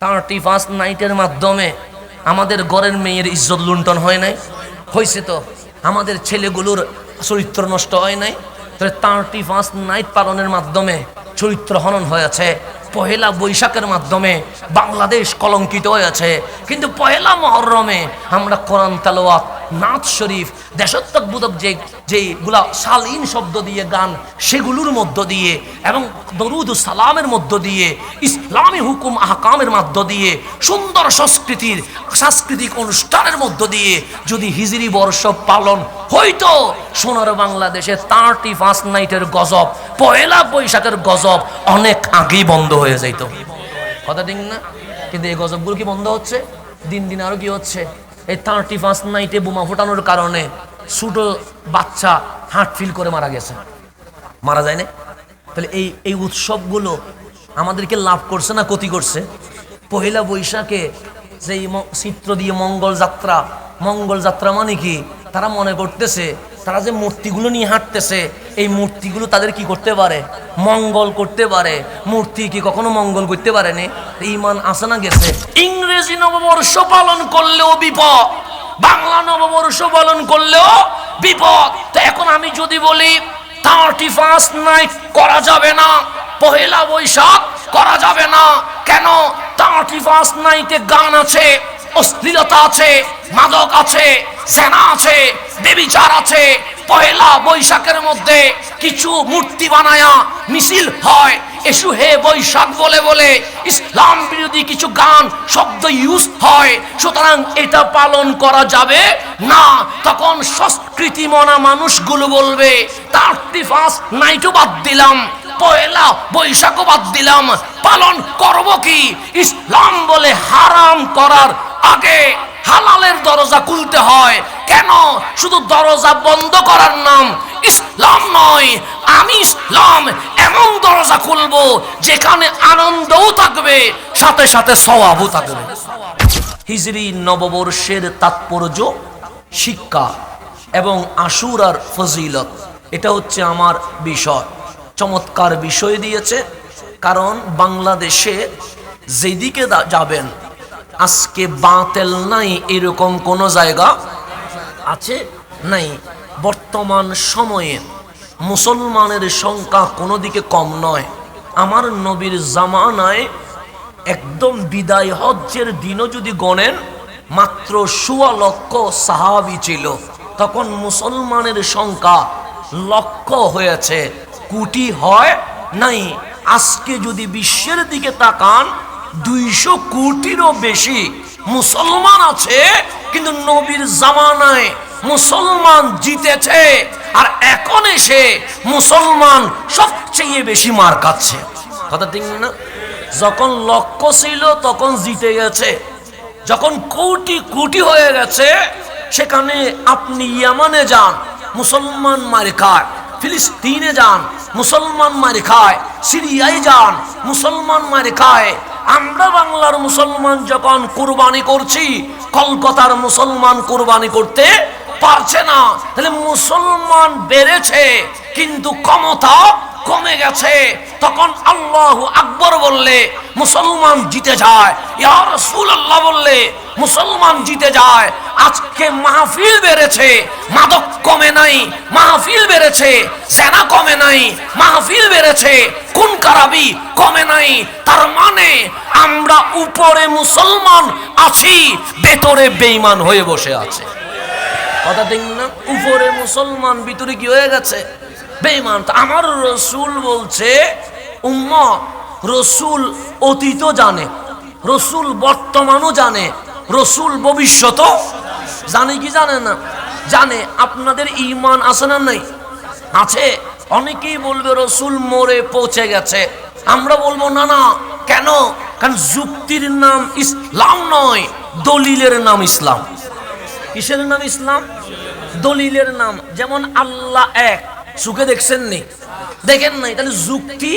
31 নাইটের মাধ্যমে আমাদের ঘরের মেয়ের ইজ্জত লুণ্ঠন হয় নাই? হয়েছে তো। আমাদের ছেলেগুলোর চরিত্র নষ্ট হয় নাই? তাহলে 31 নাইট পালনের মাধ্যমে চরিত্র হনন হয়েছে। পহেলা বৈশাখের মাধ্যমে বাংলাদেশ কলঙ্কিত হয়েছে। কিন্তু পহেলা মহরমে আমরা কোরআন তেলাওয়াত, নাচ শরীফ, দেশাত্মবোধক যেগুলা শালীন শব্দ দিয়ে গান, সেগুলোর মধ্য দিয়ে এবং দরুদ সালামের মধ্য দিয়ে, ইসলামী হুকুম আহকামের মধ্য দিয়ে, সুন্দর সাংস্কৃতিক অনুষ্ঠানের মধ্য দিয়ে যদি হিজরি বর্ষ পালন হইতো, সোনার বাংলাদেশে 31 নাইটের গজব, পহেলা বৈশাখের গজব অনেক আগেই বন্ধ হয়ে যাইত। কথা ঠিক না? কিন্তু এই গজবগুলো কি বন্ধ হচ্ছে? দিন দিন আরো কি হচ্ছে? এই 31 নাইটে বোমা ফোটানোর কারণে ছোট বাচ্চা হার্ট ফিল করে মারা গেছে। মারা যায় না? তাহলে এই উৎসবগুলো আমাদেরকে লাভ করছে না ক্ষতি করছে? পহেলা বৈশাখে যেই চিত্র দিয়ে মঙ্গল যাত্রা মানে কি? তারা মনে করতেছে তারা যে মূর্তিগুলো নিয়ে হাঁটতেছে, এই মূর্তিগুলো তাদের কি করতে পারে? মঙ্গল করতে পারে। মূর্তি কি কখনো মঙ্গল করতে পারেনি? ঈমান আসে না গেছে? ইংরেজি নববর্ষ পালন করলেও বিপদ, বাংলা নববর্ষ পালন করলেও বিপদ। তো এখন আমি যদি বলি 31 নাইট করা যাবে না, পহেলা বৈশাখ করা যাবে না, কেন? 31 নাইটে গান আছে, অশ্লীলতা আছে, মাদক আছে, জেনা আছে, বেবিচার আছে। পহেলা বৈশাখের মধ্যে কিছু মূর্তি বানায়া মিছিল হয়, এসু হে বৈশাখ বলে বলে ইসলাম বিরোধী কিছু গান শব্দ ইউজ হয়। সুতরাং এটা পালন করা যাবে না। তখন সংস্কৃতি মনা মানুষগুলো বলবে 31 নাইটও বাদ দিলাম, পহেলা বৈশাখও বাদ দিলাম, পালন করব কি? ইসলাম বলে হারাম করার আগে হালালের দরজা খুলতে হয়। কেন? শুধু দরজা বন্ধ করার নাম ইসলাম নয়। আমি ইসলাম এমন দরজা খুলবো যেখানে আনন্দও থাকবে, সাথে সাথে সওয়াবও থাকবে। হিজরি নববর্ষের তাৎপর্য, শিক্ষা এবং আশুরার ফজিলত, এটা হচ্ছে আমার বিষয়। চমৎকার বিষয় দিয়েছে। কারণ বাংলাদেশে যেদিকে যাবেন আজকে বাতিল নাই এরকম কোন জায়গা আছে? নাই। বর্তমান সময়ে মুসলমানের সংখ্যা কোনো দিকে কম নয়। আমার নবীর জামানায় একদম বিদায় হজ্জের দিনও যদি গণেন মাত্র ১৬ লক্ষ সাহাবী ছিল। তখন মুসলমানের সংখ্যা লক্ষ হয়েছে, কোটি হয় নাই। আজকে যদি বিশ্বের দিকে তাকান 200 কোটিরও বেশি মুসলমান আছে, কিন্তু নবীর জামানায় মুসলমান জিতেছে, আর এখন এসে মুসলমান সবচেয়ে বেশি মার খাচ্ছে। কথা ঠিক না? যখন লক্ষ ছিল তখন জিতে গেছে, যখন কোটি কোটি হয়ে গেছে, সেখানে আপনি ইয়ামানে যান, মুসলমান মার খায়, ফিলিস্তিনে যান, মুসলমান মার খায়, সিরিয়ায় যান, মুসলমান মার খায়। আমরা বাংলার মুসলমান যখন কুরবানি করছি, কলকাতার মুসলমান কুরবানি করতে পারছে না। তাহলে মুসলমান বেড়েছে কিন্তু ক্ষমতা কমে গেছে। তখন আল্লাহু আকবার বললে মুসলমান জিতে যায়, ইয়া রাসূলুল্লাহ বললে মুসলমান জিতে যায়। আজকে মাহফিল বেড়েছে, মাদক কমে নাই, মাহফিল বেড়েছে, সেনা কমে নাই, মাহফিল বেড়েছে, খুন খারাপি কমে নাই। তার মানে আমরা উপরে মুসলমান আছি, ভেতরে বেঈমান হয়ে বসে আছে। কথা ঠিক না? উপরে মুসলমান, ভিতরে কি হয়ে গেছে? বেঈমান। আমার রসুল বলছে উম্মত, রসুল অতীতও জানে, রসুল বর্তমানও জানে, রসুল ভবিষ্যতও জানে। কি জানে না? জানে। আপনাদের ঈমান আছে না নাই? আছে। অনেকেই বলবে রসুল মরে পৌঁছে গেছে, আমরা বলবো না না। কেন? কারণ যুক্তির নাম ইসলাম নয়, দলিলের নাম ইসলাম। কিসের নাম ইসলাম? দলিলের নাম। যেমন আল্লাহ এক, সুখে দেখছেন নি? দেখেন নাই, তাহলে যুক্তি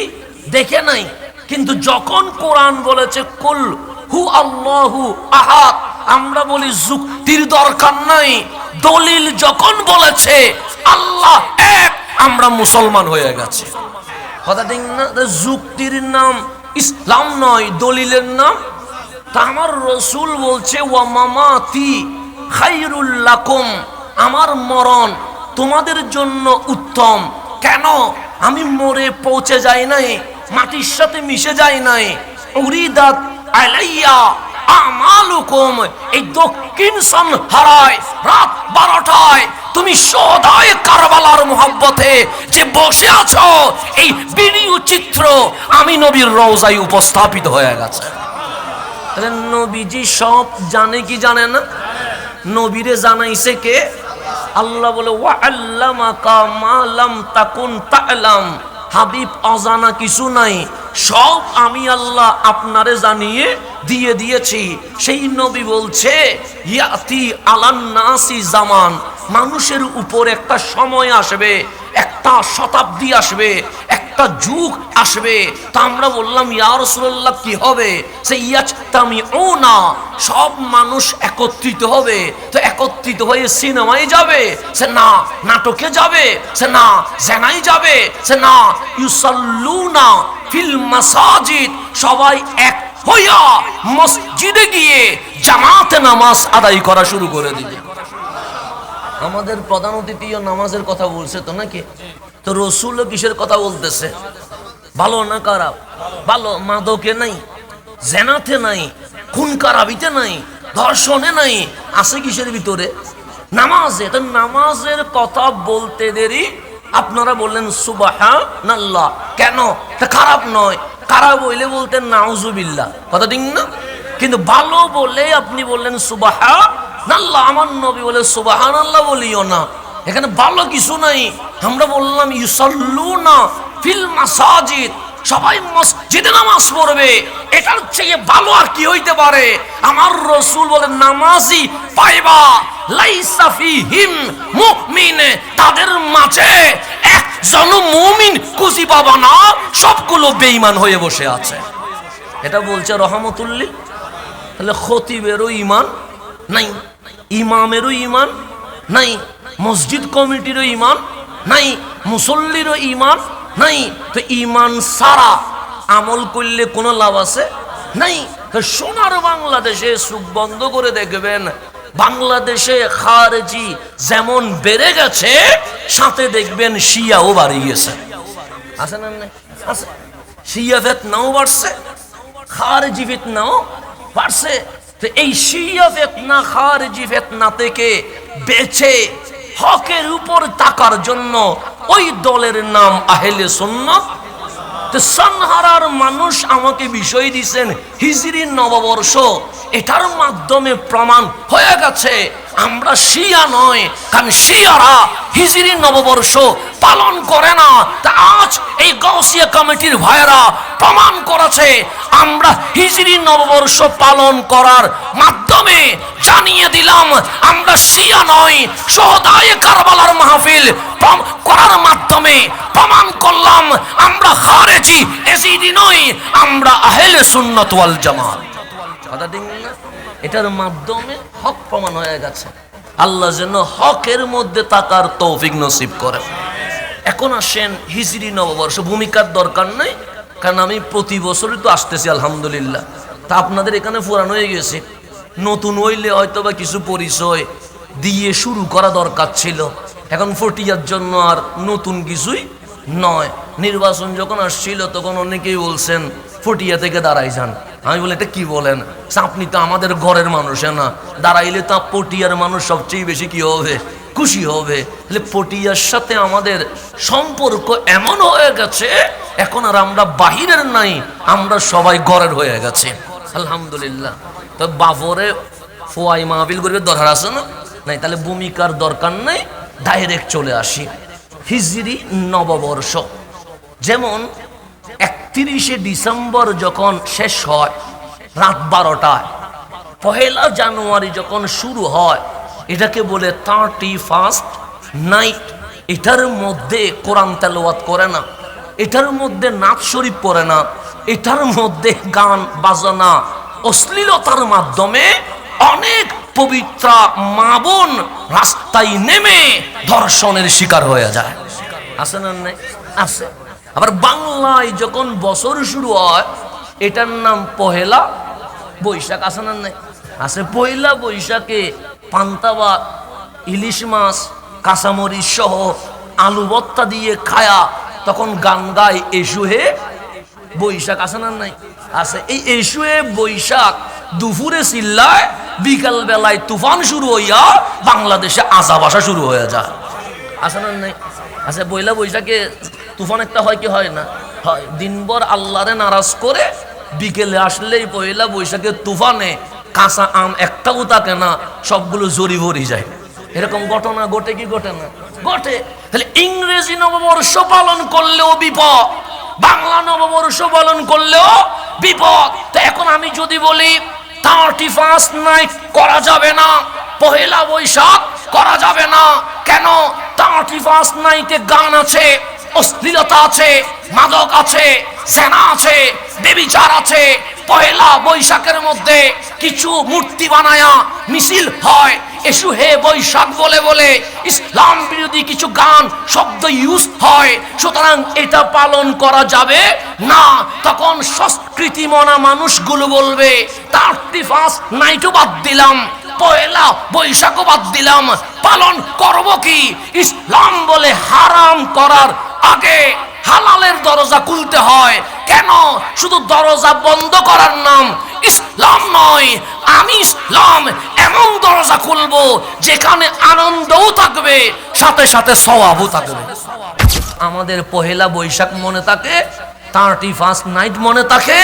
দেখে নাই। কিন্তু যখন কোরআন বলেছে কুল হু আল্লাহু আহাদ, আমরা বলি যুক্তির দরকার নাই। দলিল যখন বলেছে আল্লাহ এক, আমরা মুসলমান হয়ে গেছে। কথা ঠিক না? যুক্তির নাম ইসলাম নয়, দলিলের নাম তা আমার রসুল বলছে ওয়া মামাতি খায়রুল লাকুম, আমার মরণ তোমাদের জন্য উত্তম। কেন? আমি মরে পৌঁছে যাই নাই, মাটির সাথে মিশে যাই নাই। উরিদাত আলাইয়া আমালুকুম, এই দক্ষিণ সন্ধ্যায় রাত 12টায় তুমি সদায় কারবালার মোহাব্বতে যে বসে আছো, এই ভিডিও চিত্র আমি নবীর রওজায় উপস্থাপিত হয়ে গেছে। তাহলে নবীজি সব জানে কি জানে না? নবীরে জানাইছে কে? আল্লাহ বলে ওয়া আল্লামাকা মা লাম তাকুন তা'লাম, হাবিব অজানা কিছু নাই, সব আমি আল্লাহ আপনারে জানিয়ে দিয়ে দিয়েছি। সেই নবী বলছে ইয়াতি আলান নাসি জামান, মানুষের উপর একটা সময় আসবে, একটা শতাব্দী আসবে, একটা যুগ আসবে। তা আমরা বললাম ইয়া রাসূলুল্লাহ কি হবে? সে ইয়াজতামিউনা, সব মানুষ একত্রিত হবে। তো একত্রিত হয়ে সিনেমায় যাবে, সে না নাটকে যাবে, সে না জেনায় যাবে, সে না ইউসাল্লুনা ফিল মাসাজিদ, সবাই এক হইয়া মসজিদে গিয়ে জামাতে নামাজ আদায় করা শুরু করে দিবে। আমাদের প্রধান অতিথিও নামাজের কথা বলছে তো নাকি? তো রসুলও কিসের কথা বলতেছে? ভালো না খারাপ? ভালো। মাদকে নাই, জেনাতে নাই, খুন খারাপিতে নাই, ধর্ষণে নাই, আছে কিসের ভিতরে? নামাজে। তো নামাজের কথা বলতে দেরি আপনারা বললেন সুবহানাল্লাহ। কেন? তা খারাপ নয়, খারাপ হইলে বলতেন নাউজুবিল্লাহ, কথা ঠিক না? কিন্তু ভালো বলে আপনি বললেন সুবহানাল্লাহ। আমার নবী বলে সুবহানাল্লাহ বলিও না, এখানে ভালো কিছু নাই। আমরা বললাম ইউসাল্লুনা ফিল মাসাজিদ, সবাই মসজিদে নামাজ পড়বে, এটার চেয়ে ভালো আর কি হইতে পারে? আমার রাসূল বলেন নামাজি পাইবা লাইসা ফিহিম মুমিন, তাদের মাঝে একজন মুমিন খুঁজে পাবা না, সবগুলো বেঈমান হয়ে বসে আছে। এটা বলছে রহমতুল্লিল। তাহলে খতিবেরও ঈমান নাই, ইমামেরও ঈমান নাই, মসজিদ কমিটিরও ঈমান নাই, মুসল্লিরও ঈমান নাই। তো ঈমান সারা আমল করলে কোনো লাভ আছে? নাই। তো সোনার বাংলাদেশে চোখ বন্ধ করে দেখবেন, বাংলাদেশে খারেজি যেমন বেড়ে গেছে, সাথে দেখবেন শিয়াও বাড়ি গেছে। আছে না? আছে। শিয়া ফিতনাও বাড়ছে, খারেজি ফিতনাও বাড়ছে। তো এই শিয়া ফিতনা খারেজি ফিতনা থেকে বেঁচে হকের উপর তাকার জন্য ওই দলের নাম আহলে সুন্নাত। তো সানহারার মানুষ আমাকে বিষয় দিয়েছেন হিজরি নববর্ষ, এটার মাধ্যমে প্রমাণ হয়ে গেছে আমরা শিয়া নয়, কারণ শিয়ারা হিজরি নববর্ষ পালন করে না। তা আজ এই গাউসিয়া কমিটির ভাইয়েরা প্রমাণ করেছে আমরা হিজরি নববর্ষ পালন করার মাধ্যমে জানিয়ে দিলাম আমরা শিয়া নয়। শহদায়ে কারবালার মাহফিল করার মাধ্যমে প্রমাণ করলাম আমরা খারেজি এজিদি নয়, আমরা আহলে সুন্নাত ওয়াল জামাত। কথা ঠিক না? এটার মাধ্যমে হক প্রমাণ হয়ে গেছে। আল্লাহ যেন হকের মধ্যে থাকার তৌফিক নসিব করে। এখন আসেন হিজরি নববর্ষ, ভূমিকার দরকার নাই, কারণ আমি প্রতি বছরই তো আসতেছি আলহামদুলিল্লাহ। তা আপনাদের এখানে পুরানো হয়ে গেছে, নতুন হইলে হয়তো বা কিছু পরিচয় দিয়ে শুরু করা দরকার ছিল। এখন ফটিয়ার জন্য আর নতুন কিছুই নয়। নির্বাচন যখন আসছিল তখন অনেকেই বলছেন ফটিয়া থেকে দাঁড়াই যান। আমি বলি এটা কি বলেন? আপনি তো আমাদের ঘরের মানুষ না, দাঁড়াইলে তো পটিয়ার মানুষ সবচেয়ে বেশি কি হবে? খুশি হবে। তাহলে পটিয়ার সাথে আমাদের সম্পর্ক এমন হয়ে গেছে, এখন আর আমরা বাহিরের নাই, আমরা সবাই ঘরের হয়ে গেছে আলহামদুলিল্লাহ। তো বাফরে ফোয়াই মাহফিল করবে দরকার আছে না? নাই। তাহলে ভূমিকার দরকার নাই, ডাইরেক্ট চলে আসি। হিজরি নববর্ষ যেমন 31শে ডিসেম্বর যখন শেষ হয় রাত 12টায়, 1 জানুয়ারি যখন শুরু হয়, এটাকে বলে 31st নাইট। এটার মধ্যে কোরআন তেলাওয়াত করে না, এটার মধ্যে নাচ শরীফ পড়ে না, এটার মধ্যে গান বাজনা অশ্লীলতার মাধ্যমে অনেক পবিত্র মা বোন রাস্তায় নেমে ধর্ষণের শিকার হয়ে যায়। আছে না? নাই? আছে। আবার বাংলায় যখন বছর শুরু হয়, এটার নাম 1 বৈশাখ আছে না নাই? আছে। পয়লা বৈশাখে পান্তা ভাত, ইলিশ মাছ, কাঁচামরিচ সহ আলু ভর্তা দিয়ে খায়া তখন গান গায় এসু হে বৈশাখ। আছে না নাই? আছে। এই এসু হে বৈশাখ দুপুরে চিল্লায়, বিকাল বেলায় তুফান শুরু হইয়া বাংলাদেশে আজাব আসা শুরু হয়ে যায়। আছে না নাই? আছে। পয়লা বৈশাখে তুফান একটা হয় কি হয় না? হয়। দিনভর আল্লাহরে নারাজ করে বিকেলে আসলেই পয়লা বৈশাখের তুফানে কাঁচা আম একটাও থাকে না, সবগুলো জরি ভরি যায়। এরকম ঘটনা ঘটে কি ঘটে না? ঘটে। তাহলে ইংরেজি নববর্ষ পালন করলেও বিপদ, বাংলা নববর্ষ পালন করলেও বিপদ। তো এখন আমি যদি বলি 31 নাইট করা যাবে না, পহেলা বৈশাখ করা যাবে না, কেন? 31 নাইটে গান আছে, অশ্লীলতা আছে, মাদক আছে, সেনা আছে, বেবিচার আছে। পহেলা বৈশাখের মধ্যে কিছু মূর্তি বানায়া মিছিল হয়, এসু হে বৈশাখ বলে বলে ইসলাম বিরোধী কিছু গান শব্দ ইউজ হয়। সুতরাং এটা পালন করা যাবে না। তখন সংস্কৃতি মনা মানুষগুলো বলবে 31 নাইটও বাদ দিলাম, পয়লা বৈশাখও বাদ দিলাম, পালন করব কি? ইসলাম বলে হারাম করার আগে হালালের দরজা খুলতে হয়। কেন? শুধু দরজা বন্ধ করার নাম ইসলাম নয়। আমি ইসলাম এমন দরজা খুলবো যেখানে আনন্দও থাকবে, সাথে সাথে সওয়াবও থাকবে। আমাদের পহেলা বৈশাখ মনে থাকে, 31 নাইট মনে থাকে,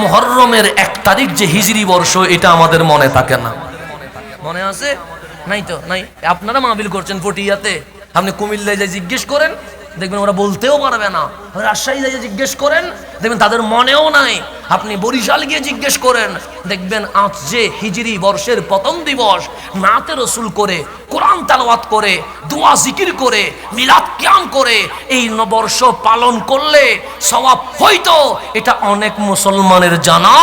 মুহররমের 1 তারিখ যে হিজরি বর্ষ এটা আমাদের মনে থাকে না। মনে আছে? নাই তো নাই। আপনারা মাহফিল করছেন পটিয়াতে, আপনি কুমিল্লায় যাই জিজ্ঞেস করেন, দেখবেন ওরা বলতেও পারবে না। রাজশাহী যাই জিজ্ঞেস করেন, দেখবেন তাদের মনেও নাই। আপনি বরিশাল গিয়ে জিজ্ঞেস করেন, দেখবেন আজ যে হিজরি বর্ষের প্রথম দিবস, নাতে রসুল করে, কোরআন তেলাওয়াত করে, দোয়া জিকির করে, মিলাদ কিয়াম করে এই নববর্ষ পালন করলে সওয়াব হইতো, এটা অনেক মুসলমানের জানা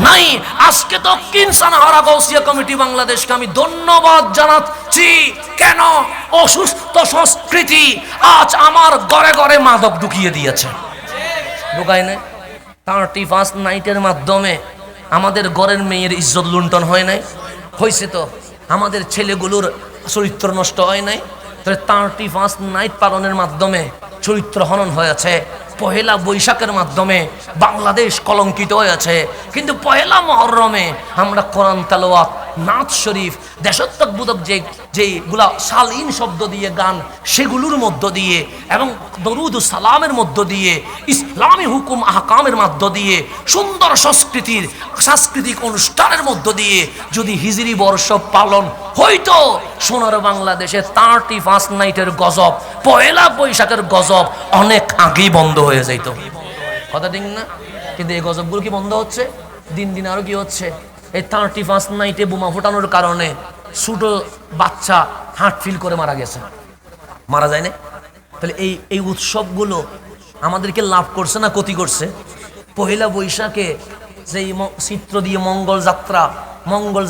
নাই। আজকে দক্ষিণ সানাহারা গৌসিয়া কমিটি বাংলাদেশকে আমি ধন্যবাদ জানাচ্ছি। কেন? অসুস্থ সংস্কৃতি আজ আমার ঘরে ঘরে মাদক ঢুকিয়ে দিয়েছে। ঢুকায় না? 31 নাইটের মাধ্যমে আমাদের ঘরের মেয়ের ইজ্জত লুণ্ঠন হয় নাই? হয়েছে তো। আমাদের ছেলেগুলোর চরিত্র নষ্ট হয় নাই? তাহলে 31 নাইট পালনের মাধ্যমে চরিত্র হনন হয়েছে। পহেলা বৈশাখের মাধ্যমে বাংলাদেশ কলঙ্কিত হয়েছে। কিন্তু পহেলা মুহররমে আমরা কোরআন তেলাওয়াত, নাচ শরীফ, দেশত্ববোধক যেগুলা শালীন শব্দ দিয়ে গান, সেগুলোর মধ্য দিয়ে এবং দরুদ সালামের মধ্য দিয়ে, ইসলামী হুকুম আহকামের মধ্য দিয়ে, সুন্দর সাংস্কৃতিক অনুষ্ঠানের মধ্য দিয়ে যদি হিজরি বর্ষ পালন হইতো, সোনার বাংলাদেশে 31 নাইটের গজব, পহেলা বৈশাখের গজব অনেক আগেই বন্ধ হয়ে যাইত। কথা ঠিক না? কিন্তু এই গজবগুলো কি বন্ধ হচ্ছে? দিন দিন আরো কি হচ্ছে? এই 31 নাইটে বোমা ফোটানোর কারণে ছোট বাচ্চা হার্ট ফিল করে মারা গেছে। মারা যায় না? তাহলে এই উৎসবগুলো আমাদেরকে লাভ করছে না ক্ষতি করছে? পহেলা বৈশাখে যেই চিত্র দিয়ে মঙ্গল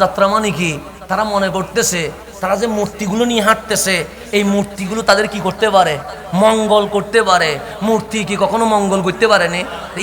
যাত্রা মানে কি? তারা মনে করতেছে তারা যে মূর্তিগুলো নিয়ে হাঁটতেছে, এই মূর্তিগুলো তাদের কি করতে পারে? মঙ্গল করতে পারে। মূর্তি কি কখনো মঙ্গল করতে পারেনি?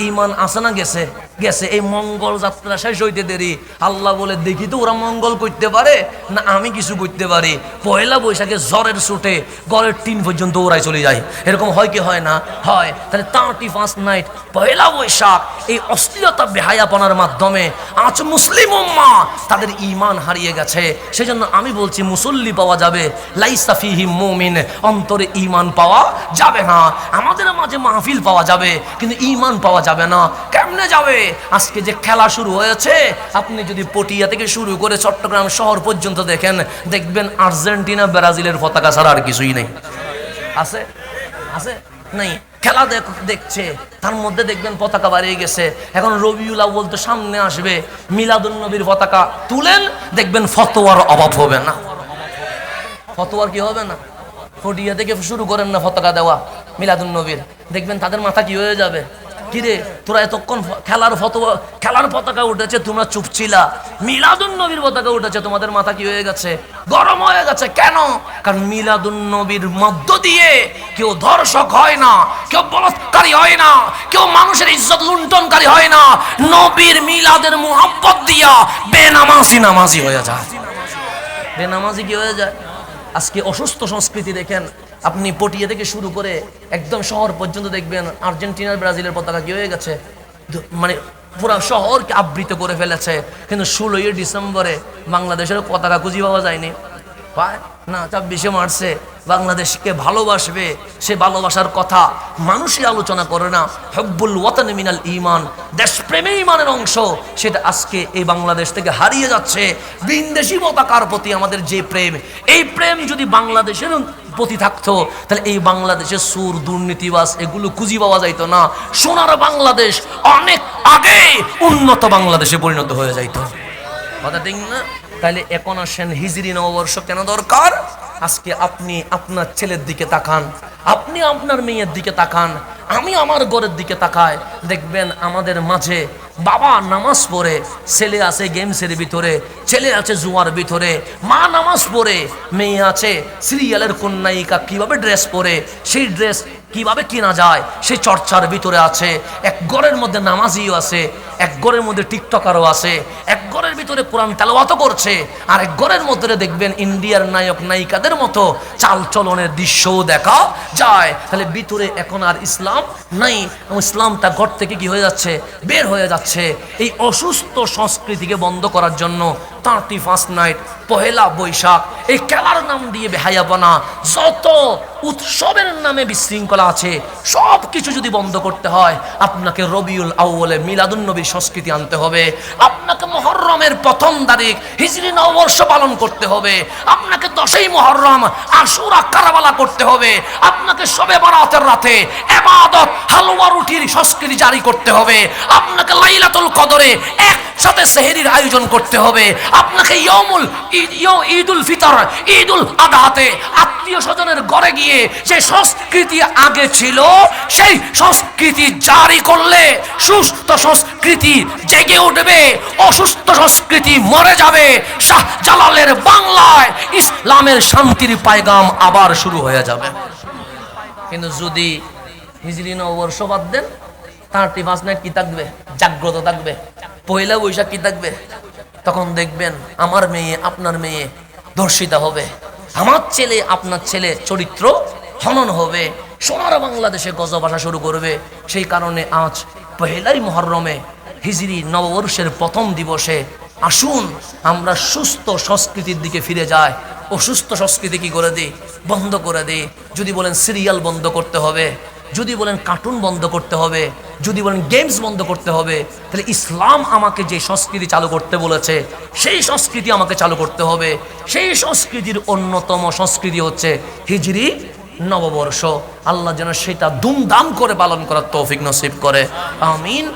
ঈমান আছে না গেছে? গেছে। এই মঙ্গল যাত্রা শেষ হইতে দেরি। আল্লাহ বলে দেখি তো ওরা মঙ্গল করতে পারে না আমি কিছু করতে পারি। পয়লা বৈশাখে জ্বরের ছুটে ঘরের টিন পর্যন্ত ওরাই চলে যায়। এরকম হয় কি হয় না? হয়। তাহলে 31 নাইট পয়লা বৈশাখ এই অশ্লীলতা বেহায়াপনার মাধ্যমে আজ মুসলিম উম্মাহ তাদের ঈমান হারিয়ে গেছে। সেজন্য আমি বলছি মুসল্লি পাওয়া যাবে, লাইসা ফিহি মুমিন, অন্তরে ঈমান পাওয়া যাবে না। আমাদের মাঝে মাহফিল পাওয়া যাবে কিন্তু ঈমান পাওয়া যাবে না। কেমনে যাবে? আজকে যে খেলা শুরু হয়েছে, আপনি যদি পটিয়া থেকে শুরু করে চট্টগ্রাম শহর পর্যন্ত দেখবেন আর্জেন্টিনা ব্রাজিলের পতাকা ছাড়া আর কিছুই নেই। আছে? আছে? নাই। খেলা দেখছে, তার মধ্যে দেখবেন পতাকা বাড়িয়ে গেছে। এখন রবিউল আউয়াল তো সামনে আসবে, মিলাদুন নবীর পতাকা তুলেন, দেখবেন ফতোয়ার অভাব হবে না। ফতোয়ার কি হবে না? পটিয়া থেকে শুরু করেন না পতাকা দেওয়া মিলাদুন নবীর, দেখবেন তাদের মাথা কি হয়ে যাবে? কিরে তোরা এতক্ষণ খেলার পতাকা উঠেছে, তোমরা চুপ ছিলা, মিলাদুন নবীর পতাকা উঠেছে, তোমাদের মাথা কি হয়ে গেছে? গরম হয়ে গেছে। কেন? কারণ মিলাদুন নবীর মধ্য দিয়ে কেউ ধর্ষক হয় না, কেউ বলৎকারী হয় না, কেউ মানুষের ইজ্জত লুণ্ঠনকারী হয় না। নবীর মিলাদের মুহাব্বত দিয়া বেনামাজি নামাজি হয়ে যায়। বেনামাজি কি হয়ে যায়? আজকে অসুস্থ সংস্কৃতি দেখেন আপনি, পটিয়া থেকে শুরু করে একদম শহর পর্যন্ত দেখবেন আর্জেন্টিনার ব্রাজিলের পতাকা কি হয়ে গেছে, মানে পুরো শহরকে আবৃত করে ফেলেছে। কিন্তু 16ই ডিসেম্বরে বাংলাদেশের পতাকা খুঁজে পাওয়া যায়নি, পায় না। 26শে মার্চে বাংলাদেশকে ভালোবাসবে, সে ভালোবাসার কথা মানুষই আলোচনা করে না। হব্বুল ওয়াতান মিনাল ঈমান, দেশপ্রেমে ঈমানের অংশ, সেটা আজকে এই বাংলাদেশ থেকে হারিয়ে যাচ্ছে। বিদেশি পতাকার প্রতি আমাদের যে প্রেম, এই প্রেম যদি বাংলাদেশের প্রতি থাকতো তাহলে এই বাংলাদেশের সুর দুর্নীতিবাজ এগুলো খুঁজে পাওয়া যাইতো না। সোনার বাংলাদেশ অনেক আগে উন্নত বাংলাদেশে পরিণত হয়ে যাইতো, কথা ঠিক না? তাহলে এখন আসেন, হিজরি নববর্ষ কেন দরকার? আজকে আপনি আপনার ছেলের দিকে তাকান, আপনি আপনার মেয়ের দিকে তাকান, আমি আমার ঘরের দিকে তাকাই, দেখবেন আমাদের মাঝে বাবা নামাজ পড়ে, ছেলে আছে গেমসের ভিতরে, ছেলে আছে জুয়ার ভিতরে, মা নামাজ পড়ে, মেয়ে আছে সিরিয়ালের কন্যায়িকা কিভাবে ড্রেস পরে, সেই ড্রেস কিভাবে কিনা যায় সেই চর্চার ভিতরে আছে। এক ঘরের মধ্যে নামাজিও আছে, এক ঘরের মধ্যে টিকটকারও আছে, এক ঘরের ভিতরে কোরআন তেলাওয়াতও করছে, আর এক ঘরের মধ্যে দেখবেন ইন্ডিয়ার নায়ক নায়িকাদের মতো চাল চলনের দৃশ্যও দেখা যায়। তাহলে ভিতরে এখন আর ইসলাম নাই, ইসলামটা ঘর থেকে কি হয়ে যাচ্ছে, বের হয়ে যাচ্ছে। এই অসুস্থ সংস্কৃতিকে বন্ধ করার জন্য 31 নাইট, পহেলা বৈশাখ, এই খেলার নাম দিয়ে বেহায়াপনা, যত উৎসবের নামে বিশৃঙ্খলা আছে, সব কিছু যদি বন্ধ করতে হয়, আপনাকে রবিউল আউয়ালে মিলাদুন নবীর সংস্কৃতি আনতে হবে, আপনাকে মুহররমের 1ম তারিখ হিজরি নববর্ষ পালন করতে হবে, আপনাকে 10ই মুহররম আশুরা কারবালা করতে হবে, আপনাকে শবে বরাতের রাতে ইবাদত হালুয়া রুটির সংস্কৃতি জারি করতে হবে, আপনাকে লাইলাতুল কদরে একসাথে সেহরির আয়োজন করতে হবে, আপনাকে ঈদুল ফিতর, ঈদুল আদাতে আত্মীয় স্বজনের ঘরে গিয়ে যে সংস্কৃতি আগে ছিল সেই সংস্কৃতি জারি করলে সুস্থ সংস্কৃতি জেগে উঠবে, অসুস্থ সংস্কৃতি মরে যাবে। শাহজালালের বাংলায় ইসলামের শান্তির পায়গাম আবার শুরু হয়ে যাবে। কিন্তু যদি হিজরি নববর্ষ বাদ দেন, 31 নাইট কি থাকবে? জাগ্রত থাকবে। পয়লা বৈশাখ কি থাকবে? তখন দেখবেন আমার মেয়ে আপনার মেয়ে ধর্ষিতা হবে, আমার ছেলে আপনার ছেলে চরিত্র হনন হবে, সোনার বাংলাদেশে গজব আসা শুরু করবে। সেই কারণে আজ পহেলাই মুহররমে হিজরি নববর্ষের 1ম দিবসে আসুন আমরা সুস্থ সংস্কৃতির দিকে ফিরে যাই। অসুস্থ সংস্কৃতি কি করে দিই? বন্ধ করে দিই। যদি বলেন সিরিয়াল বন্ধ করতে হবে, যদি বলেন কার্টুন বন্ধ করতে হবে, যদি বলেন গেমস বন্ধ করতে হবে, তাহলে ইসলাম আমাকে যে সংস্কৃতি চালু করতে বলেছে সেই সংস্কৃতি আমাকে চালু করতে হবে। সেই সংস্কৃতির অন্যতম সংস্কৃতি হচ্ছে হিজরি নববর্ষ। আল্লাহ যেন সেটা দুমদাম করে পালন করার তৌফিক নসিব করে, আমিন।